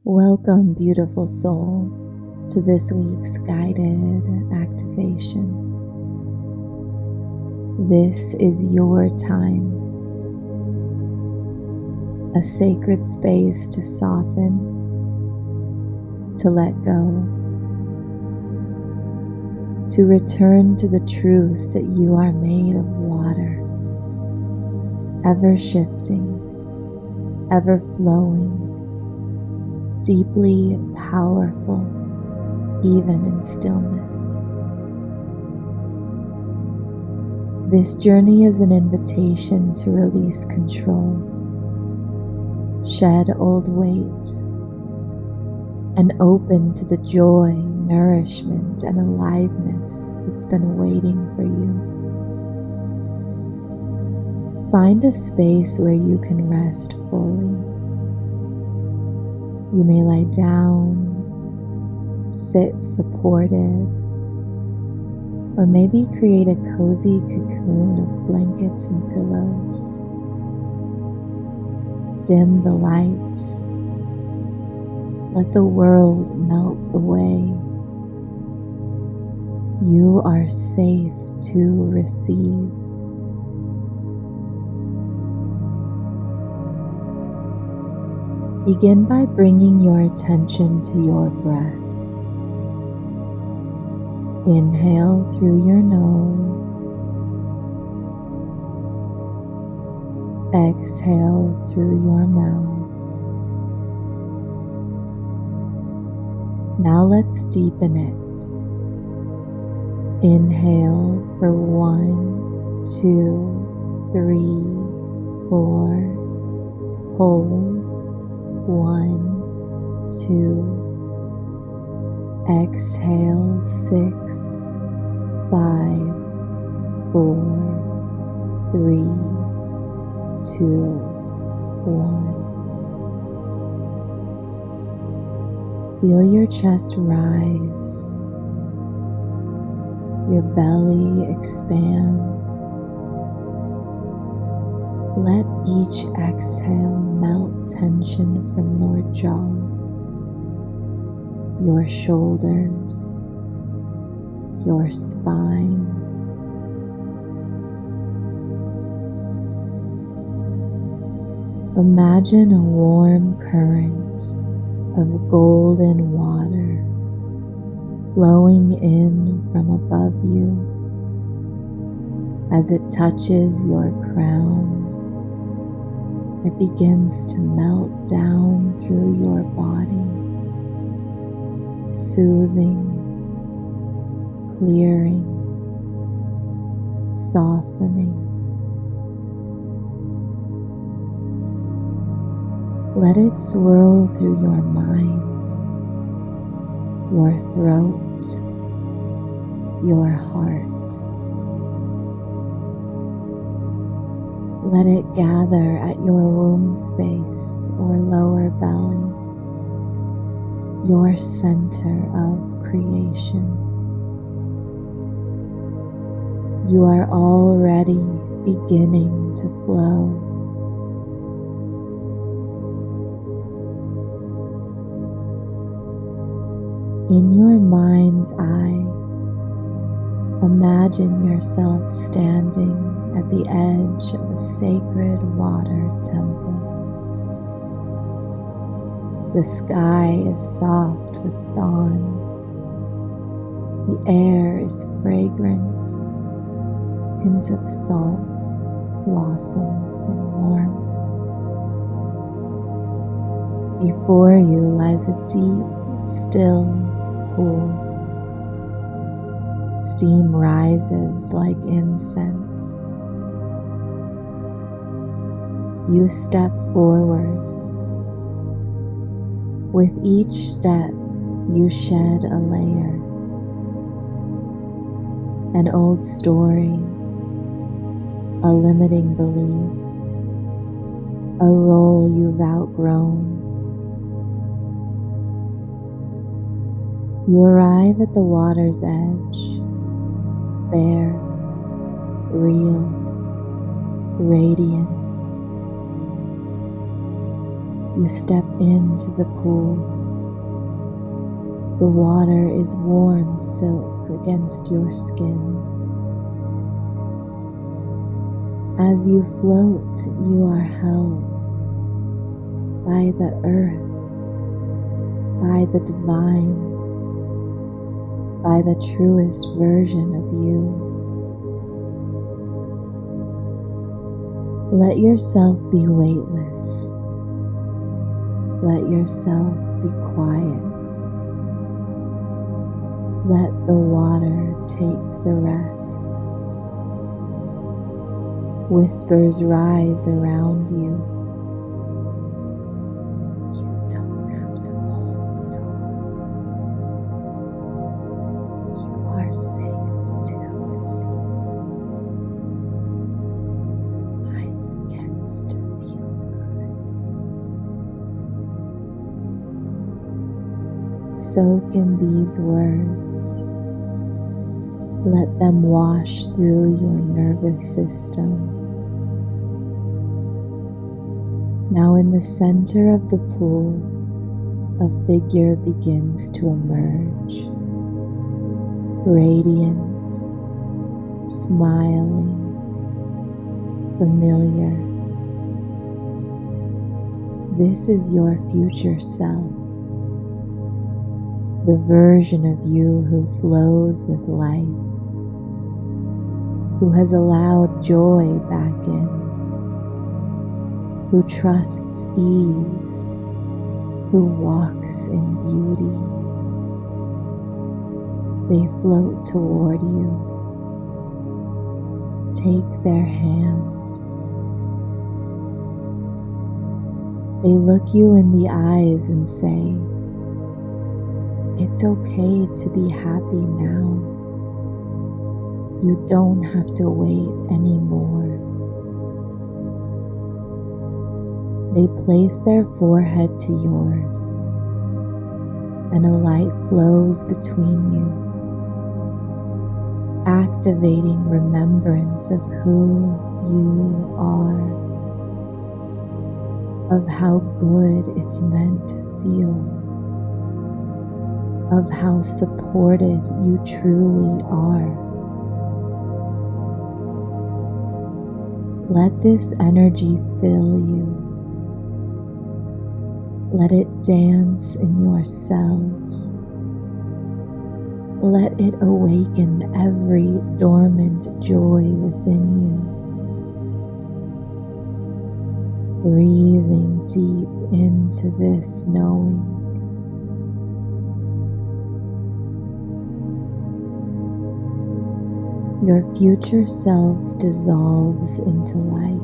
Welcome, beautiful soul, to this week's guided activation. This is your time, a sacred space to soften, to let go, to return to the truth that you are made of water, ever shifting, ever flowing, deeply powerful, even in stillness. This journey is an invitation to release control, shed old weight, and open to the joy, nourishment, and aliveness that's been waiting for you. Find a space where you can rest fully. You may lie down, sit supported, or maybe create a cozy cocoon of blankets and pillows. Dim the lights. Let the world melt away. You are safe to receive. Begin by bringing your attention to your breath. Inhale through your nose. Exhale through your mouth. Now let's deepen it. Inhale for 1, 2, 3, 4. Hold. 1, 2. Exhale 6, 5, 4, 3, 2, 1. Feel your chest rise, your belly expand. Let each exhale melt tension from your jaw, your shoulders, your spine. Imagine a warm current of golden water flowing in from above you. As it touches your crown, it begins to melt down through your body, soothing, clearing, softening. Let it swirl through your mind, your throat, your heart. Let it gather at your womb space or lower belly, your center of creation. You are already beginning to flow. In your mind's eye, imagine yourself standing at the edge of a sacred water temple. The sky is soft with dawn. The air is fragrant, hints of salt, blossoms, and warmth. Before you lies a deep, still pool. Steam rises like incense. You step forward. With each step, you shed a layer, an old story, a limiting belief, a role you've outgrown. You arrive at the water's edge, bare, real, radiant. You step into the pool. The water is warm silk against your skin. As you float, you are held by the earth, by the divine, by the truest version of you. Let yourself be weightless. Let yourself be quiet. Let the water take the rest. Whispers rise around you. You don't have to hold it all. You are safe to receive. Life gets to feel good. Soak in these words. Let them wash through your nervous system. Now in the center of the pool, a figure begins to emerge, radiant, smiling, familiar. This is your future self, the version of you who flows with life, who has allowed joy back in, who trusts ease, who walks in beauty. They float toward you. Take their hand. They look you in the eyes and say, "It's okay to be happy now. You don't have to wait anymore." They place their forehead to yours, and a light flows between you, activating remembrance of who you are, of how good it's meant to feel, of how supported you truly are. Let this energy fill you. Let it dance in your cells. Let it awaken every dormant joy within you. Breathing deep into this knowing. Your future self dissolves into light.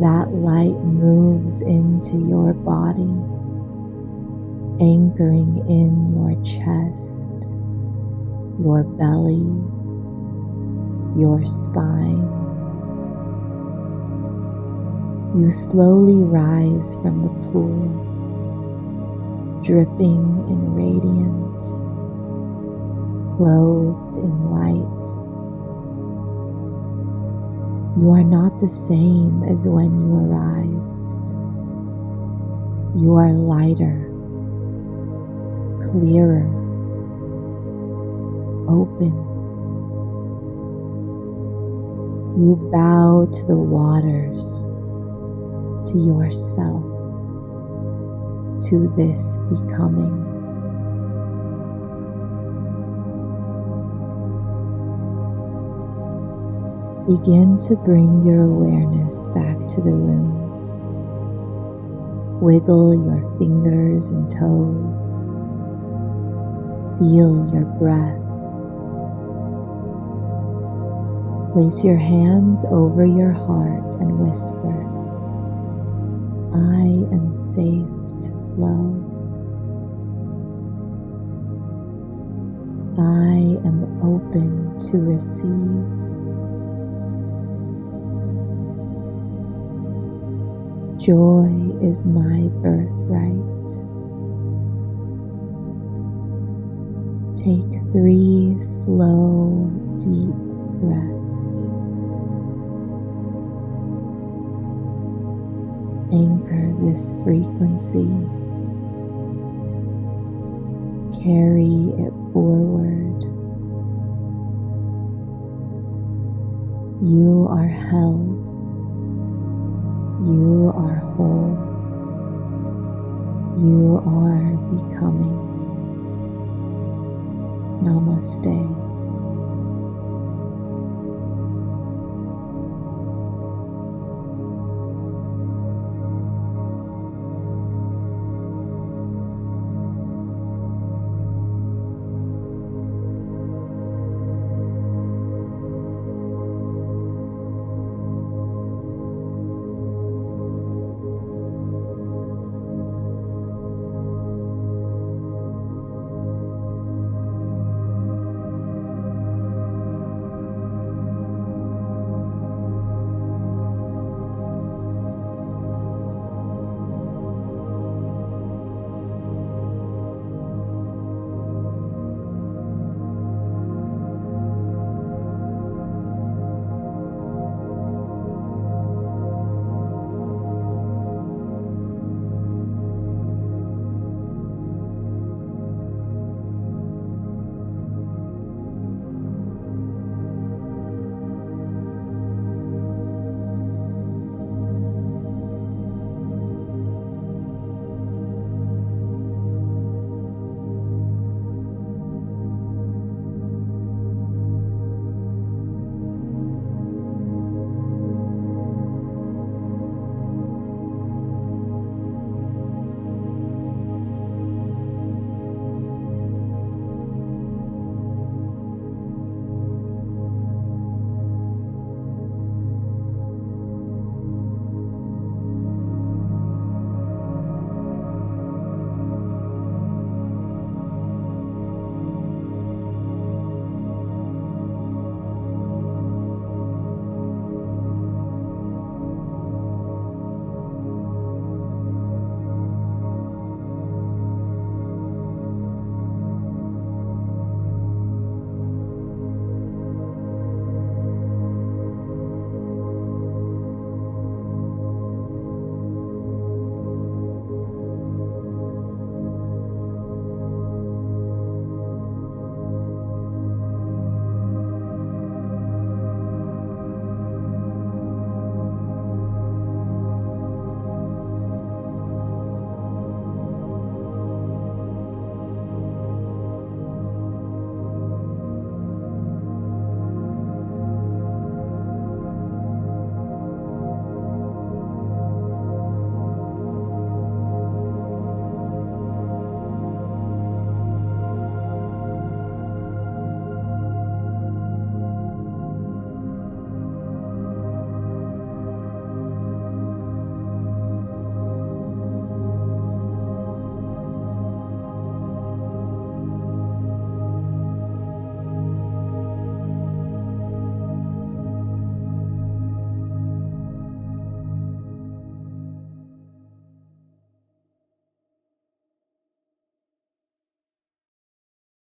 That light moves into your body, anchoring in your chest, your belly, your spine. You slowly rise from the pool, dripping in radiance, clothed in light. You are not the same as when you arrived. You are lighter, clearer, open. You bow to the waters, to yourself, to this becoming. Begin to bring your awareness back to the room. Wiggle your fingers and toes. Feel your breath. Place your hands over your heart and whisper, "I am safe to flow. I am open to receive." Joy is my birthright. Take 3 slow, deep breaths. Anchor this frequency. Carry it forward. You are held. You are whole. You are becoming. Namaste.